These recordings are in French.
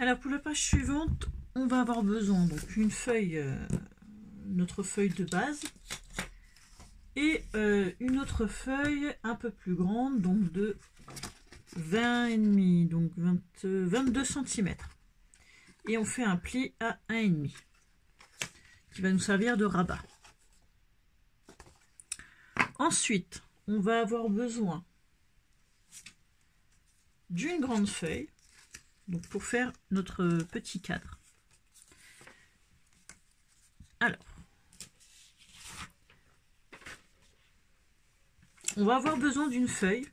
Alors pour la page suivante, on va avoir besoin donc une feuille, notre feuille de base, et une autre feuille un peu plus grande, donc de 20,5, donc 22 cm. Et on fait un pli à 1,5 qui va nous servir de rabat. Ensuite, on va avoir besoin d'une grande feuille, donc pour faire notre petit cadre. Alors, on va avoir besoin d'une feuille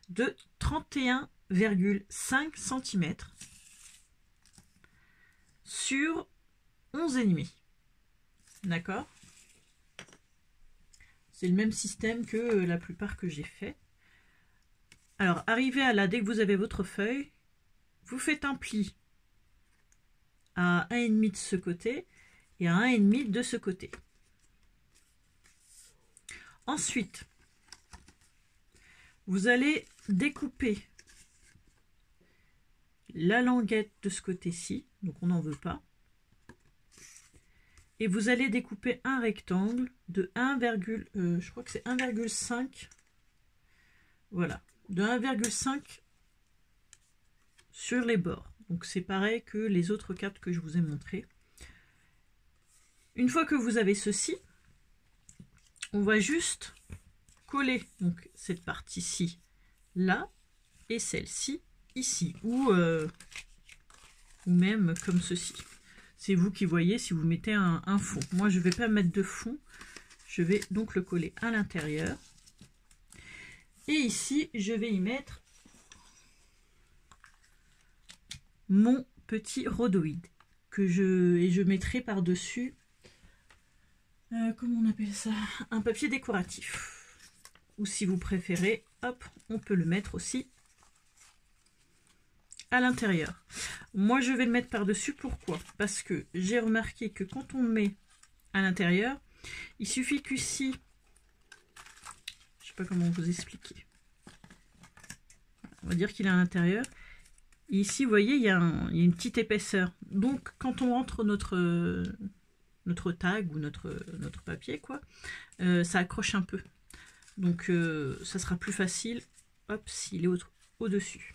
de 31,5 cm sur 11,5. D'accord? C'est le même système que la plupart que j'ai fait. Alors, arrivé à là, dès que vous avez votre feuille, vous faites un pli à 1,5 de ce côté et à 1,5 de ce côté. Ensuite, vous allez découper la languette de ce côté-ci, donc on n'en veut pas. Et vous allez découper un rectangle de 1, je crois que c'est 1,5. Voilà, de 1,5 sur les bords. Donc c'est pareil que les autres cartes que je vous ai montrées. Une fois que vous avez ceci, on va juste coller donc cette partie-ci là et celle-ci ici, ou même comme ceci. C'est vous qui voyez si vous mettez un fond. Moi je ne vais pas mettre de fond, je vais donc le coller à l'intérieur. Et ici je vais y mettre mon petit rhodoïde que je mettrai par dessus comment on appelle ça, un papier décoratif, ou si vous préférez, hop, on peut le mettre aussi à l'intérieur. Moi je vais le mettre par dessus. Pourquoi? Parce que j'ai remarqué que quand on met à l'intérieur, il suffit qu'ici, je sais pas comment vous expliquer, on va dire qu'il est à l'intérieur. Ici, vous voyez, il y a une petite épaisseur. Donc, quand on rentre notre tag ou notre papier, quoi, ça accroche un peu. Donc, ça sera plus facile, hop, s'il est au-dessus.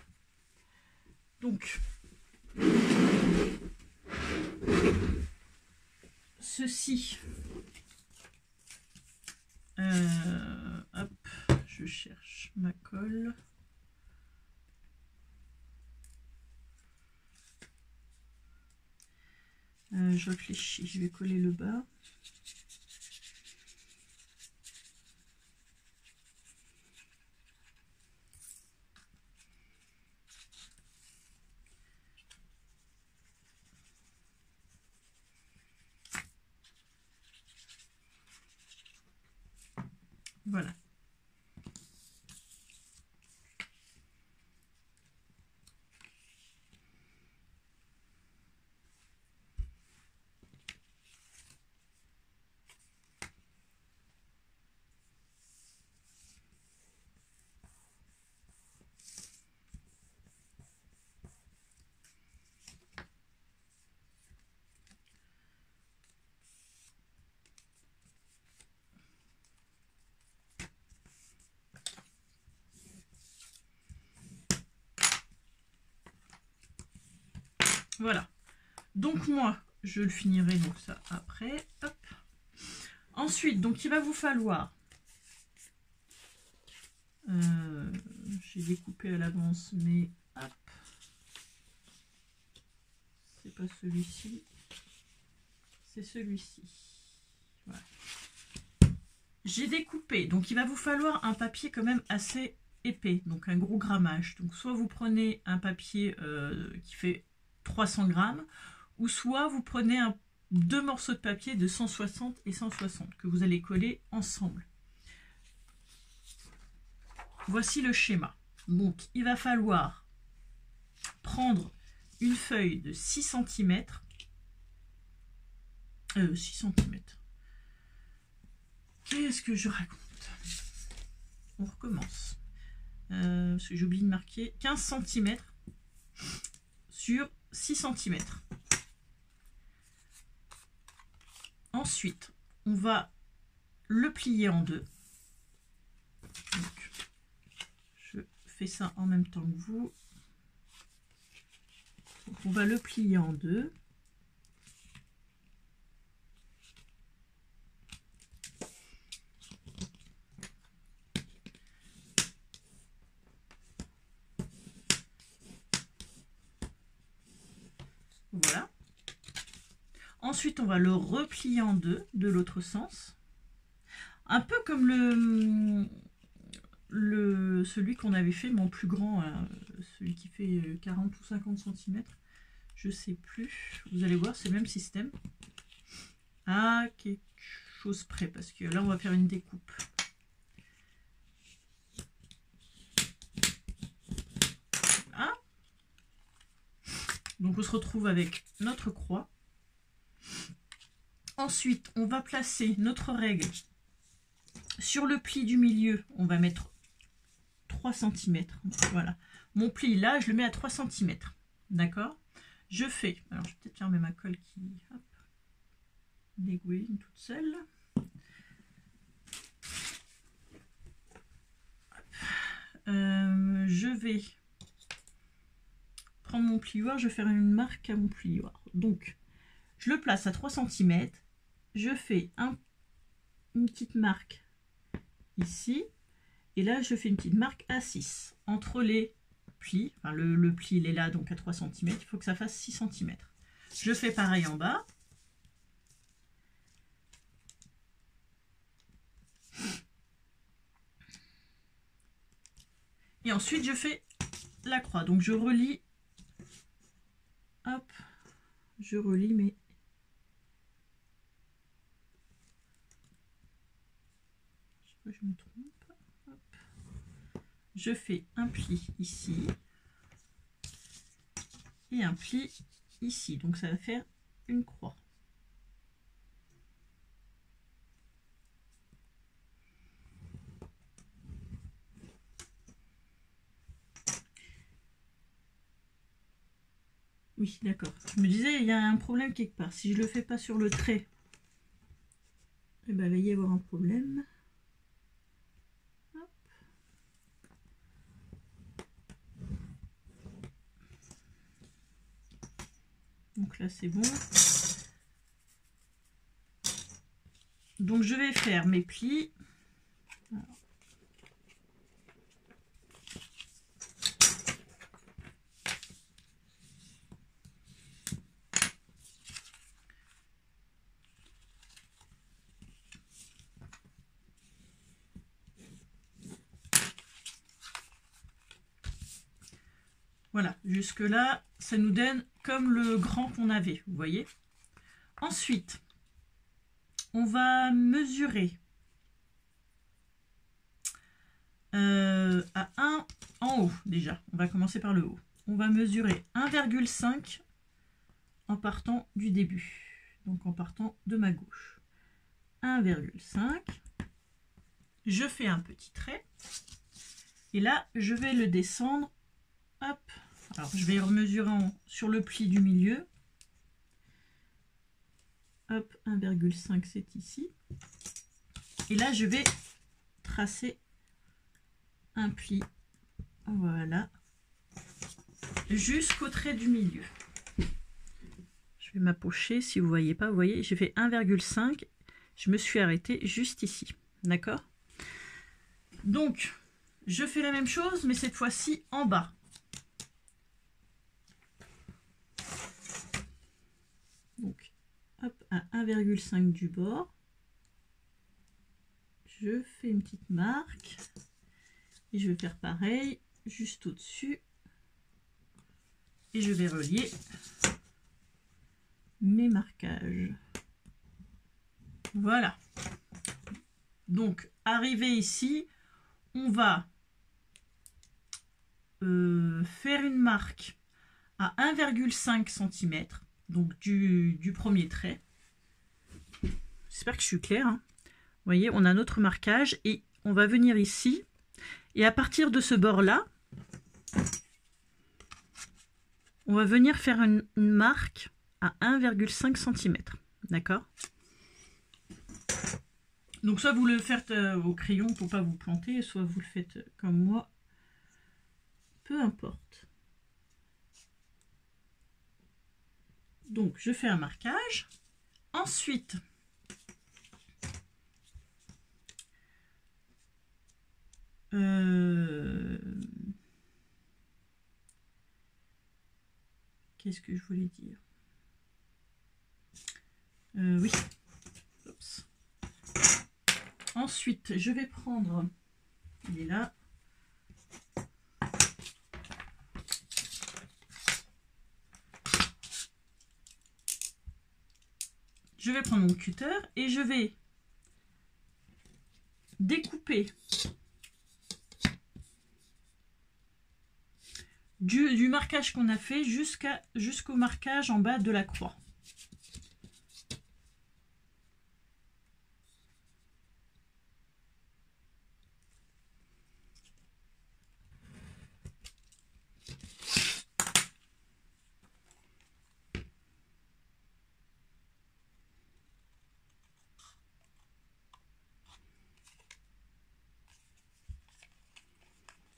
Donc, ceci, hop, je cherche ma colle. Je réfléchis, je vais coller le bas. Voilà. Voilà. Donc moi, je le finirai donc ça après. Hop. Ensuite, donc il va vous falloir, j'ai découpé à l'avance, mais hop, c'est pas celui-ci, c'est celui-ci. Voilà. J'ai découpé, donc il va vous falloir un papier quand même assez épais, donc un gros grammage. Donc soit vous prenez un papier qui fait 300 grammes, ou soit vous prenez deux morceaux de papier de 160 et 160 que vous allez coller ensemble. Voici le schéma. Donc il va falloir prendre une feuille de 6 cm. 6 cm. Qu'est-ce que je raconte? On recommence. Parce que j'ai oublié de marquer 15 cm. sur 6 cm. Ensuite, on va le plier en deux. Donc, je fais ça en même temps que vous. Donc, on va le plier en deux. Voilà. Ensuite, on va le replier en deux de l'autre sens. Un peu comme celui qu'on avait fait, mon plus grand, celui qui fait 40 ou 50 cm. Je sais plus. Vous allez voir, c'est le même système. À quelque chose près, parce que là, on va faire une découpe. Ah. Donc, on se retrouve avec notre croix. Ensuite, on va placer notre règle sur le pli du milieu. On va mettre 3 cm. Voilà. Mon pli, là, je le mets à 3 cm. D'accord? Je fais... Alors, je vais peut-être fermer ma colle qui... Hop, dégouline toute seule. Je vais prendre mon plioir. Je vais faire une marque à mon plioir. Donc, je le place à 3 cm. Je fais une petite marque ici. Et là, je fais une petite marque à 6. Entre les plis, enfin le pli, il est là, donc à 3 cm. Il faut que ça fasse 6 cm. Je fais pareil en bas. Et ensuite, je fais la croix. Donc, je relie. Hop. Je relie mes... Je me trompe. Hop. Je fais un pli ici et un pli ici. Donc ça va faire une croix. Oui, d'accord. Je me disais, il y a un problème quelque part. Si je le fais pas sur le trait, eh ben, il va y avoir un problème. Donc là, c'est bon. Donc, je vais faire mes plis. Alors. Voilà, jusque là, ça nous donne comme le grand qu'on avait, vous voyez. Ensuite, on va mesurer à 1 en haut déjà. On va commencer par le haut. On va mesurer 1,5 en partant du début. Donc en partant de ma gauche. 1,5. Je fais un petit trait. Et là, je vais le descendre. Hop. Alors, je vais remesurer sur le pli du milieu. Hop, 1,5, c'est ici. Et là, je vais tracer un pli. Voilà. Jusqu'au trait du milieu. Je vais m'approcher, si vous ne voyez pas. Vous voyez, j'ai fait 1,5. Je me suis arrêtée juste ici. D'accord? Donc, je fais la même chose, mais cette fois-ci en bas. Donc, hop, à 1,5 du bord. Je fais une petite marque. Et je vais faire pareil, juste au-dessus. Et je vais relier mes marquages. Voilà. Donc, arrivé ici, on va faire une marque à 1,5 cm. Donc du premier trait. J'espère que je suis claire. Hein. Vous voyez, on a notre marquage et on va venir ici. Et à partir de ce bord-là, on va venir faire une marque à 1,5 cm. D'accord? Donc soit vous le faites au crayon pour pas vous planter, soit vous le faites comme moi. Peu importe. Donc je fais un marquage. Ensuite, qu'est-ce que je voulais dire? Oui. Oups. Ensuite, je vais prendre, il est là. Je vais prendre mon cutter et je vais découper du marquage qu'on a fait jusqu'au marquage en bas de la croix.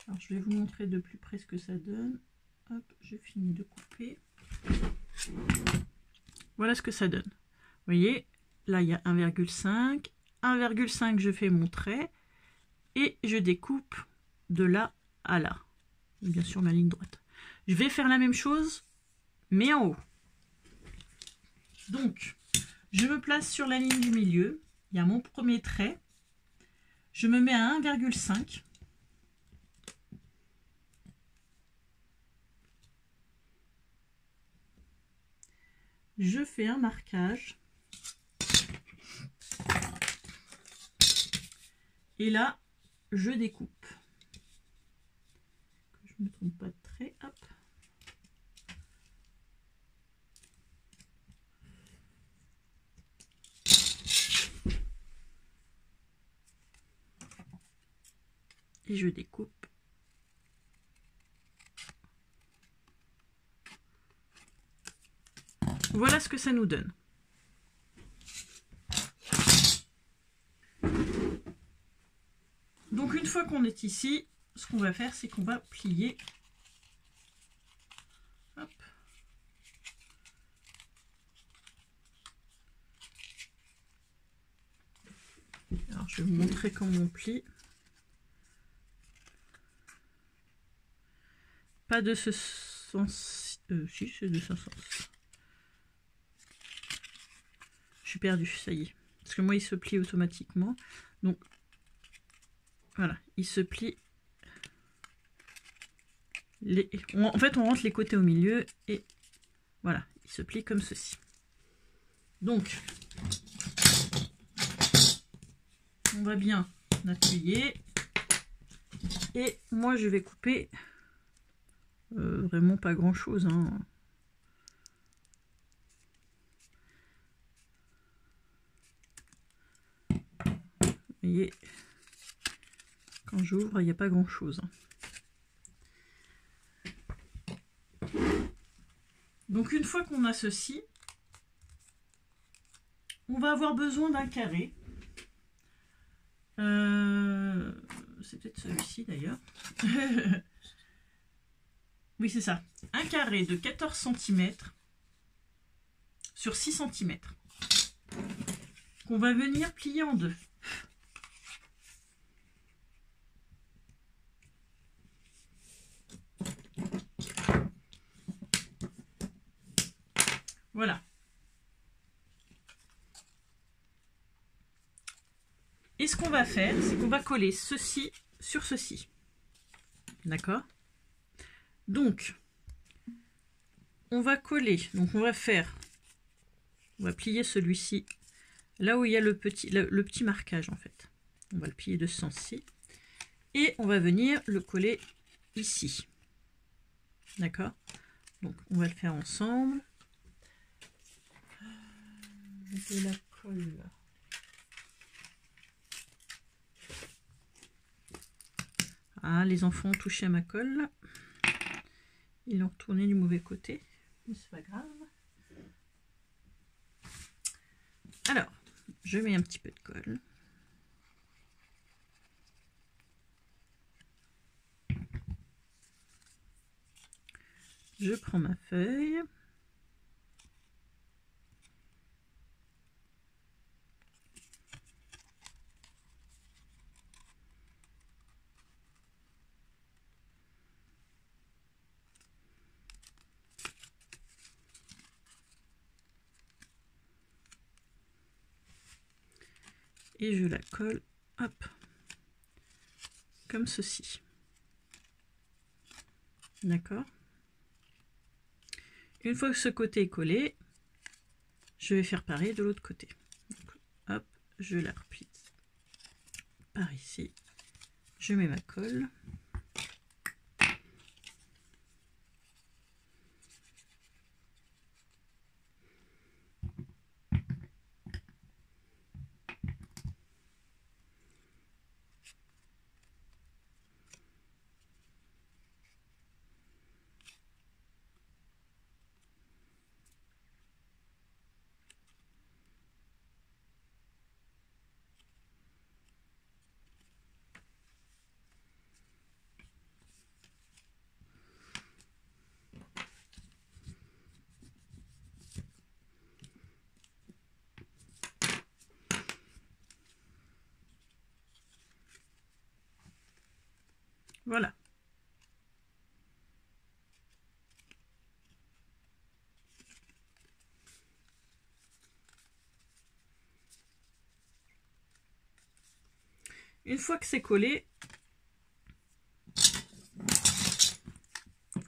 Alors, je vais vous montrer de plus près ce que ça donne. Hop, je finis de couper. Voilà ce que ça donne. Vous voyez, là, il y a 1,5. 1,5, je fais mon trait. Et je découpe de là à là. Et bien sûr, ma ligne droite. Je vais faire la même chose, mais en haut. Donc, je me place sur la ligne du milieu. Il y a mon premier trait. Je me mets à 1,5. Je fais un marquage. Et là, je découpe. Que je ne me trompe pas de trait. Hop. Et je découpe. Voilà ce que ça nous donne. Donc une fois qu'on est ici, ce qu'on va faire, c'est qu'on va plier. Hop. Alors je vais vous montrer comment on plie. Pas de ce sens. Si, c'est de ce sens. Je suis perdue, ça y est. Parce que moi, il se plie automatiquement. Donc, voilà, il se plie. En fait, on rentre les côtés au milieu et voilà, il se plie comme ceci. Donc, on va bien appuyer. Et moi, je vais couper vraiment pas grand-chose, hein. Vous voyez, quand j'ouvre, il n'y a pas grand chose. Donc une fois qu'on a ceci, on va avoir besoin d'un carré. C'est peut-être celui-ci d'ailleurs. Oui, c'est ça. Un carré de 14 cm sur 6 cm qu'on va venir plier en deux. Voilà. Et ce qu'on va faire, c'est qu'on va coller ceci sur ceci. D'accord? Donc, on va coller, donc on va plier celui-ci là où il y a le petit marquage en fait. On va le plier de ce sens-ci. Et on va venir le coller ici. D'accord? Donc, on va le faire ensemble. De la colle. Ah, les enfants ont touché à ma colle. Ils l'ont retourné du mauvais côté, mais c'est pas grave. Alors, je mets un petit peu de colle. Je prends ma feuille. Et je la colle, hop, comme ceci. D'accord? Une fois que ce côté est collé, je vais faire pareil de l'autre côté. Donc, hop, je la replie par ici. Je mets ma colle. Voilà. Une fois que c'est collé,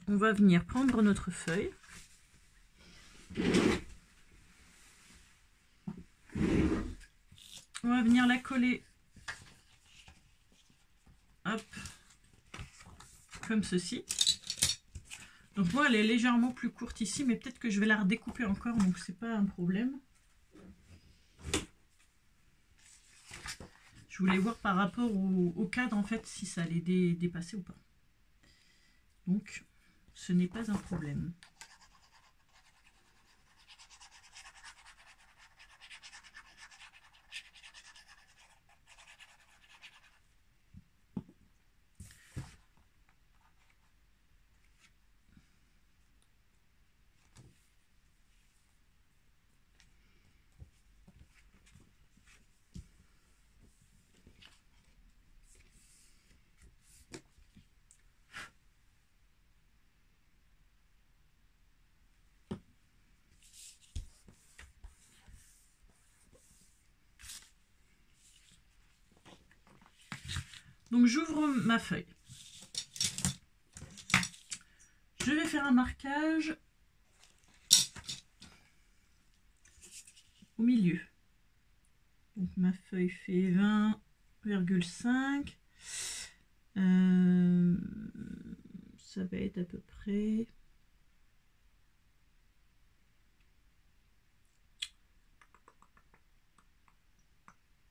on va venir prendre notre feuille. On va venir la coller, hop, comme ceci. Donc moi, elle est légèrement plus courte ici, mais peut-être que je vais la redécouper encore, donc c'est pas un problème. Je voulais voir par rapport au cadre, en fait, si ça allait dépasser ou pas. Donc, ce n'est pas un problème. Donc j'ouvre ma feuille. Je vais faire un marquage au milieu. Donc ma feuille fait 20,5. Ça va être à peu près...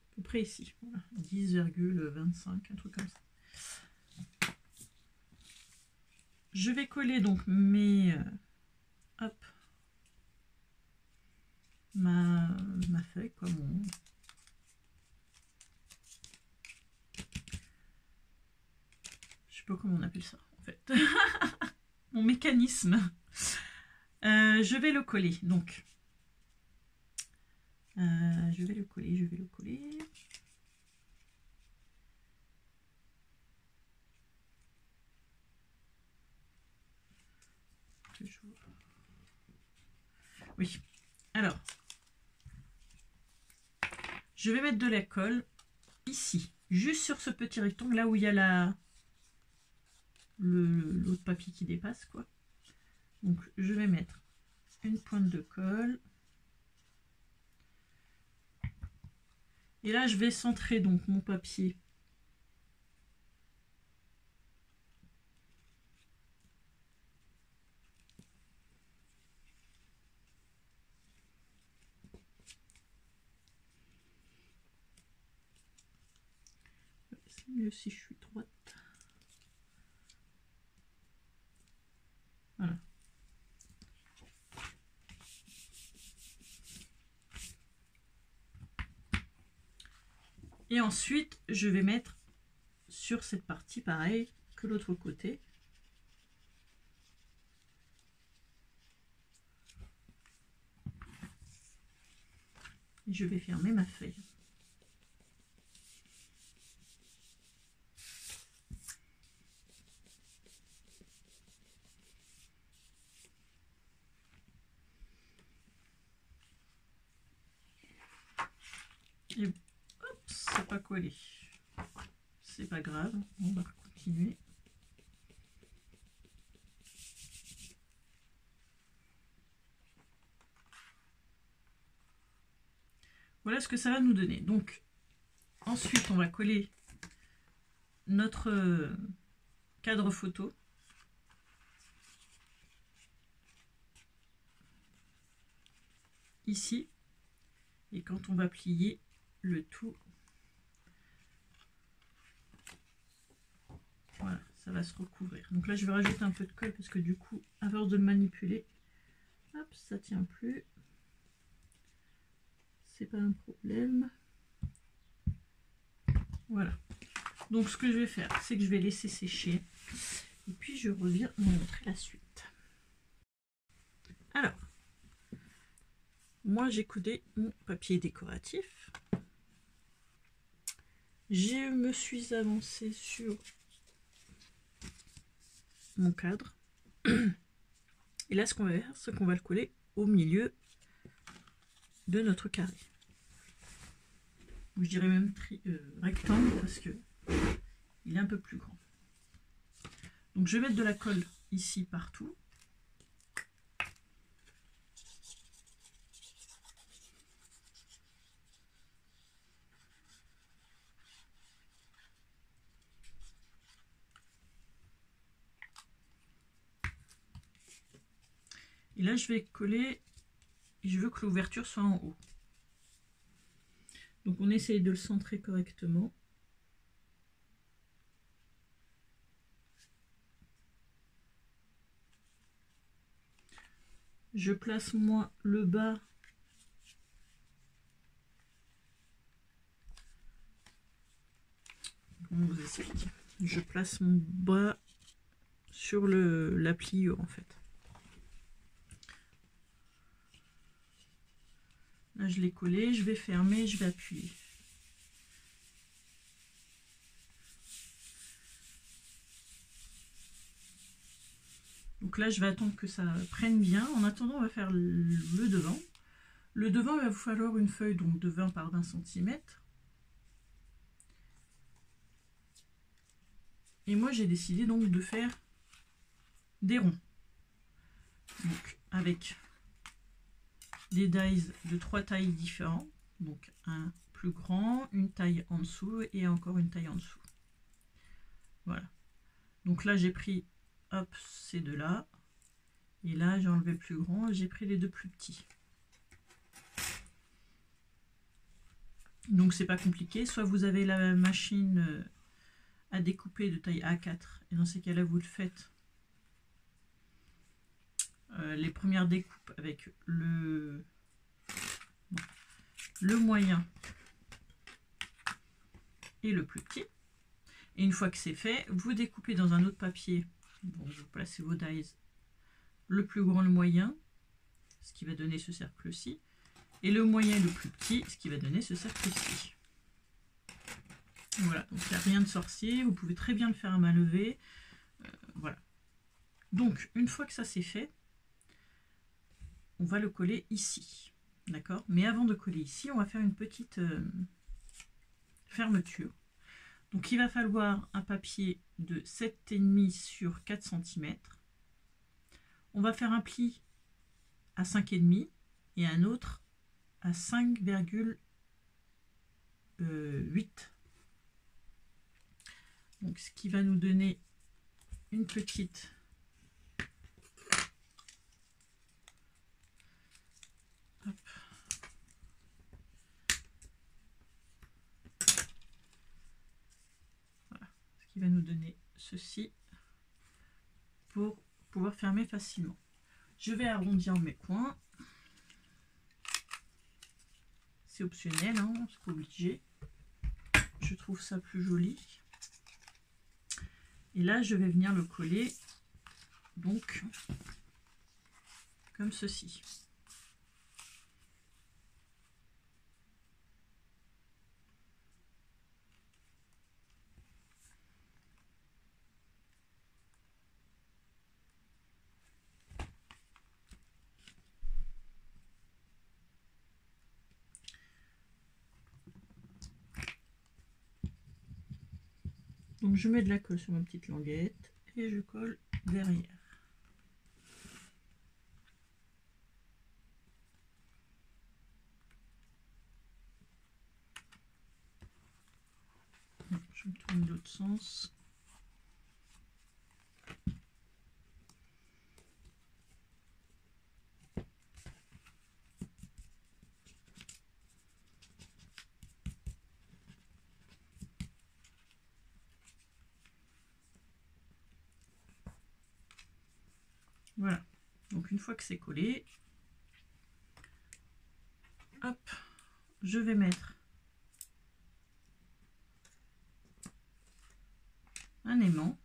à peu près ici. Voilà. 10,25, un truc comme ça. Je vais coller donc mes... hop. Ma feuille, quoi, je sais pas comment on appelle ça, en fait. Mon mécanisme. Je vais le coller, donc. Je vais le coller. Oui. Alors, je vais mettre de la colle ici, juste sur ce petit rectangle, là où il y a l'autre papier qui dépasse, quoi. Donc, je vais mettre une pointe de colle. Et là, je vais centrer donc mon papier. C'est mieux si je suis droite. Et ensuite, je vais mettre sur cette partie pareil que l'autre côté. Et je vais fermer ma feuille. Et hop, c'est pas collé. C'est pas grave, on va continuer. Voilà ce que ça va nous donner. Donc, ensuite, on va coller notre cadre photo. Ici. Et quand on va plier le tout, voilà, ça va se recouvrir. Donc là, je vais rajouter un peu de colle parce que du coup, à force de le manipuler, hop, ça tient plus. C'est pas un problème. Voilà. Donc ce que je vais faire, c'est que je vais laisser sécher. Et puis je reviens vous montrer la suite. Alors, moi j'ai coudé mon papier décoratif. Je me suis avancée sur mon cadre. Et là, ce qu'on va faire, c'est qu'on va le coller au milieu de notre carré. Je dirais même rectangle parce que il est un peu plus grand. Donc je vais mettre de la colle ici partout. Et là je vais coller, et je veux que l'ouverture soit en haut. Donc on essaye de le centrer correctement. Je place moi le bas comment vous expliquer. Je place mon bas sur la pliure en fait. Là je l'ai collé, je vais fermer, je vais appuyer. Donc là je vais attendre que ça prenne bien. En attendant on va faire le devant. Le devant il va vous falloir une feuille donc de 20 par 20 cm. Et moi j'ai décidé donc de faire des ronds. Donc avec des dies de 3 tailles différentes. Donc un plus grand, une taille en dessous et encore une taille en dessous. Voilà. Donc là j'ai pris hop ces deux là. Et là j'ai enlevé le plus grand, j'ai pris les deux plus petits. Donc c'est pas compliqué, soit vous avez la machine à découper de taille A4 et dans ces cas-là vous le faites les premières découpes avec le moyen et le plus petit. Et une fois que c'est fait, vous découpez dans un autre papier. Bon, vous placez vos dies, le plus grand, le moyen, ce qui va donner ce cercle-ci, et le moyen et le plus petit, ce qui va donner ce cercle-ci. Voilà, donc il n'y a rien de sorcier, vous pouvez très bien le faire à main levée. Voilà. Donc, une fois que ça c'est fait, on va le coller ici. D'accord? Mais avant de coller ici, on va faire une petite fermeture. Donc il va falloir un papier de 7,5 sur 4 cm. On va faire un pli à 5,5 et un autre à 5,8. Donc ce qui va nous donner une petite qui va nous donner ceci pour pouvoir fermer facilement. Je vais arrondir mes coins. C'est optionnel, hein, c'est pas obligé. je trouve ça plus joli. Et là, je vais venir le coller, donc, comme ceci. Donc je mets de la colle sur ma petite languette et je colle derrière. Je me tourne de l'autre sens. Voilà, donc une fois que c'est collé, hop, je vais mettre un aimant.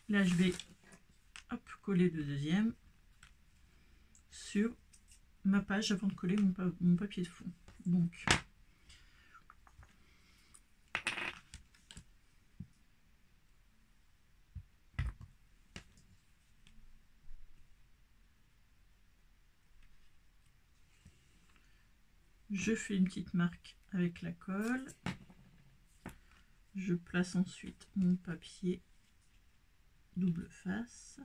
Là, je vais hop, coller le deuxième sur ma page avant de coller mon papier de fond. Donc, je fais une petite marque avec la colle. Je place ensuite mon papier double face.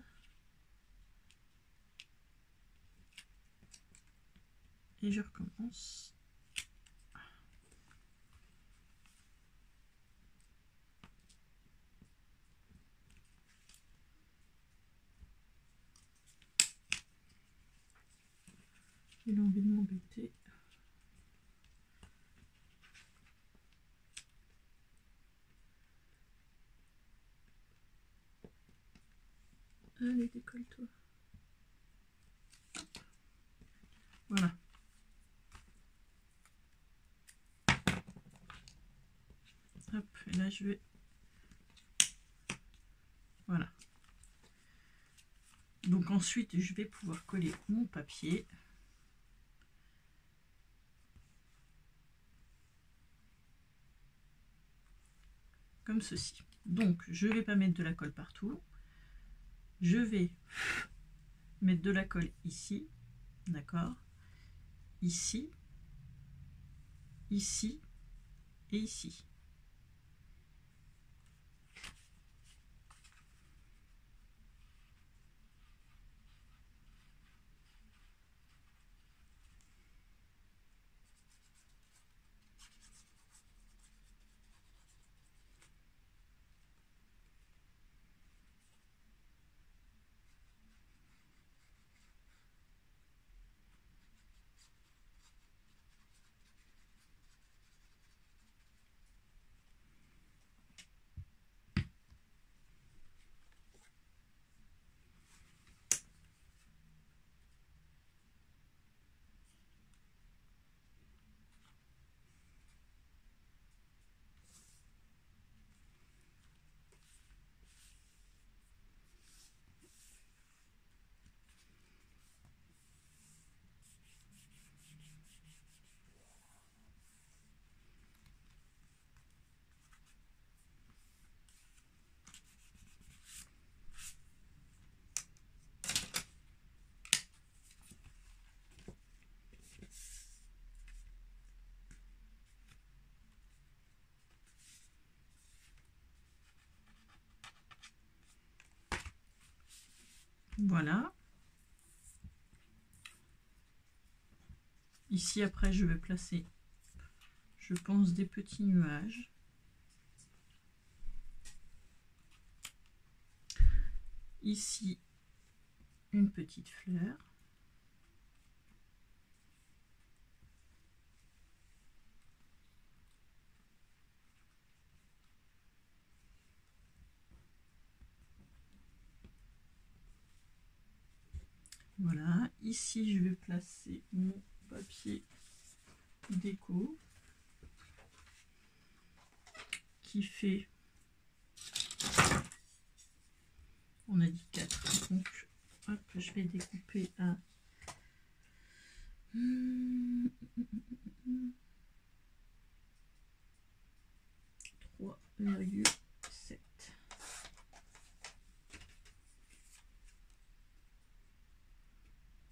Et je recommence. Il a envie de m'embêter. Allez, décolle-toi. Voilà. Hop, et là je vais... Voilà. Donc ensuite, je vais pouvoir coller mon papier. Comme ceci. Donc, je ne vais pas mettre de la colle partout. Je vais mettre de la colle ici. D'accord? Ici. Ici. Et ici. Voilà. Ici, après, je vais placer, je pense, des petits nuages. Ici, une petite fleur. Voilà, ici je vais placer mon papier déco qui fait, on a dit 4, donc hop, je vais découper à 3,7.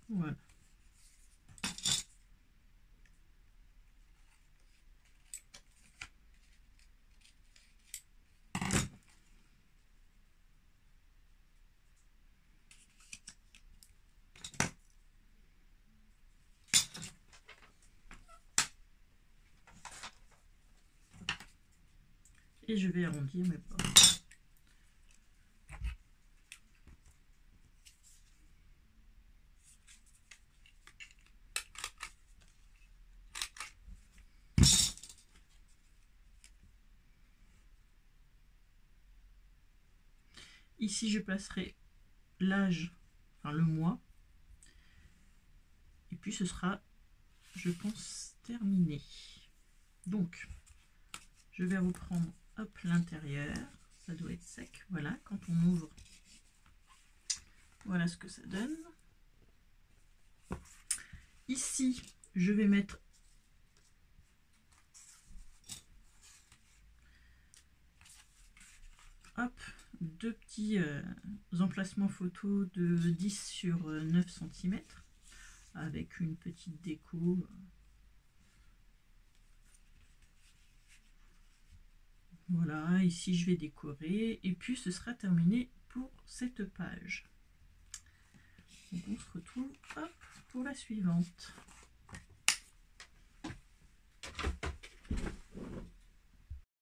Voilà. Et je vais arrondir mes bords. Ici, je placerai l'âge, enfin le mois. Et puis, ce sera, je pense, terminé. Donc, je vais reprendre hop, l'intérieur. Ça doit être sec. Voilà, quand on ouvre, voilà ce que ça donne. Ici, je vais mettre hop, deux petits emplacements photos de 10 sur 9 cm avec une petite déco. Voilà, ici je vais décorer et puis ce sera terminé pour cette page. Donc on se retrouve hop, pour la suivante.